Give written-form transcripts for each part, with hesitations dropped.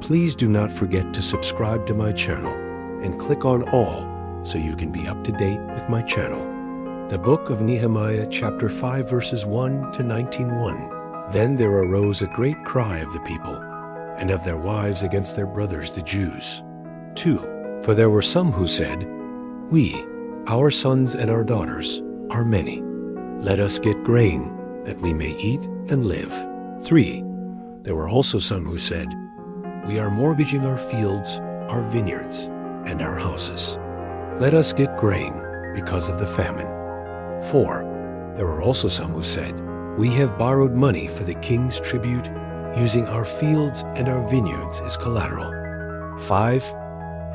Please do not forget to subscribe to my channel and click on all so you can be up to date with my channel. The book of Nehemiah, chapter 5, verses 1 to 19:1. Then there arose a great cry of the people and of their wives against their brothers the Jews. 2. For there were some who said, We, our sons and our daughters, are many. Let us get grain, that we may eat and live. 3. There were also some who said, We are mortgaging our fields, our vineyards, and our houses. Let us get grain because of the famine. 4. There were also some who said, We have borrowed money for the king's tribute, using our fields and our vineyards as collateral. 5.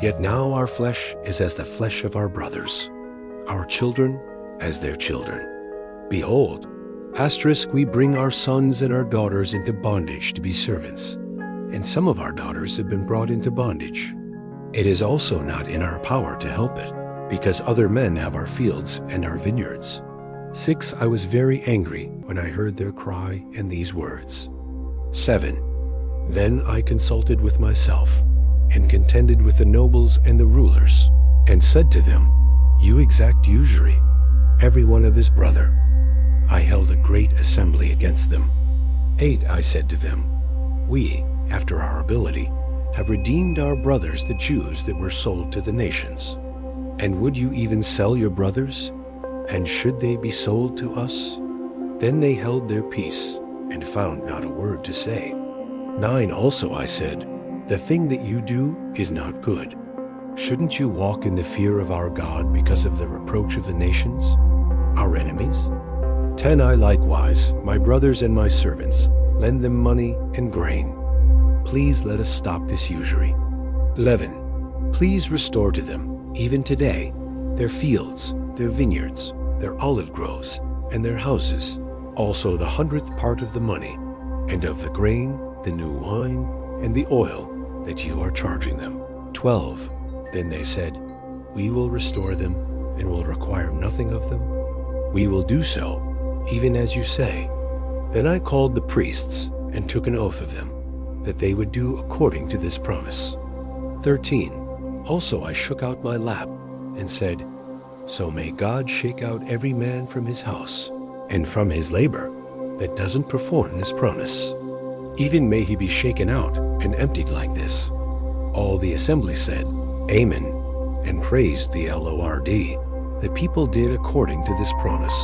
Yet now our flesh is as the flesh of our brothers, our children as their children. Behold, we bring our sons and our daughters into bondage to be servants, and some of our daughters have been brought into bondage. It is also not in our power to help it, because other men have our fields and our vineyards. 6. I was very angry when I heard their cry and these words. 7. Then I consulted with myself, and contended with the nobles and the rulers, and said to them, You exact usury, every one of his brother. I held a great assembly against them. 8. I said to them, We, after our ability, have redeemed our brothers the Jews that were sold to the nations. And would you even sell your brothers? And should they be sold to us? Then they held their peace, and found not a word to say. 9. Also I said, The thing that you do is not good. Shouldn't you walk in the fear of our God because of the reproach of the nations, our enemies? 10. I likewise, my brothers and my servants, lend them money and grain. Please let us stop this usury. 11. Please restore to them, even today, their fields, their vineyards, their olive groves, and their houses, also the 100th part of the money, and of the grain, the new wine, and the oil that you are charging them. 12. Then they said, We will restore them, and will require nothing of them. We will do so, even as you say. Then I called the priests, and took an oath of them, that they would do according to this promise. 13. Also I shook out my lap, and said, So may God shake out every man from his house, and from his labor, that doesn't perform this promise. Even may he be shaken out and emptied like this. All the assembly said, Amen, and praised the Lord. The people did according to this promise.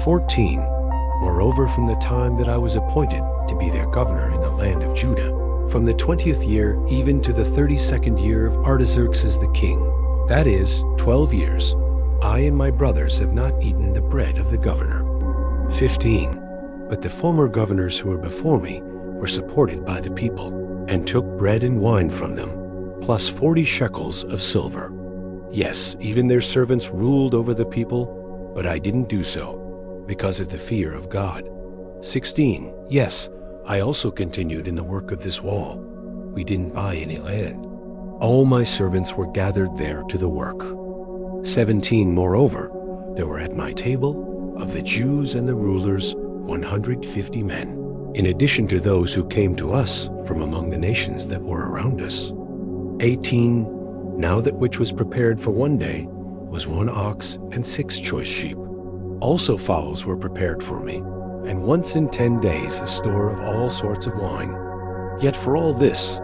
14. Moreover, from the time that I was appointed to be their governor in the land of Judah, from the 20th year even to the 32nd year of Artaxerxes the king, that is, 12 years, I and my brothers have not eaten the bread of the governor. 15. But the former governors who were before me were supported by the people, and took bread and wine from them, plus 40 shekels of silver. Yes, even their servants ruled over the people, but I didn't do so, because of the fear of God. 16. Yes, I also continued in the work of this wall. We didn't buy any land. All my servants were gathered there to the work. 17. Moreover, there were at my table, of the Jews and the rulers, 150 men, in addition to those who came to us from among the nations that were around us. 18. Now that which was prepared for one day was 1 ox and 6 choice sheep. Also fowls were prepared for me, and once in 10 days a store of all sorts of wine. Yet for all this,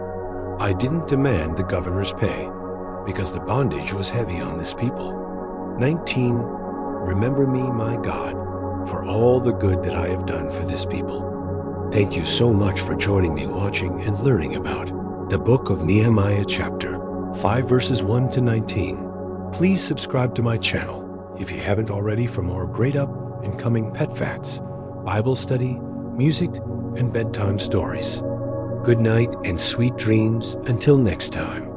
I didn't demand the governor's pay, because the bondage was heavy on this people. 19. Remember me, my God, for all the good that I have done for this people. Thank you so much for joining me watching and learning about the book of Nehemiah, chapter 5, verses 1 to 19. Please subscribe to my channel if you haven't already for more great up and coming pet facts, Bible study, music, and bedtime stories. Good night and sweet dreams until next time.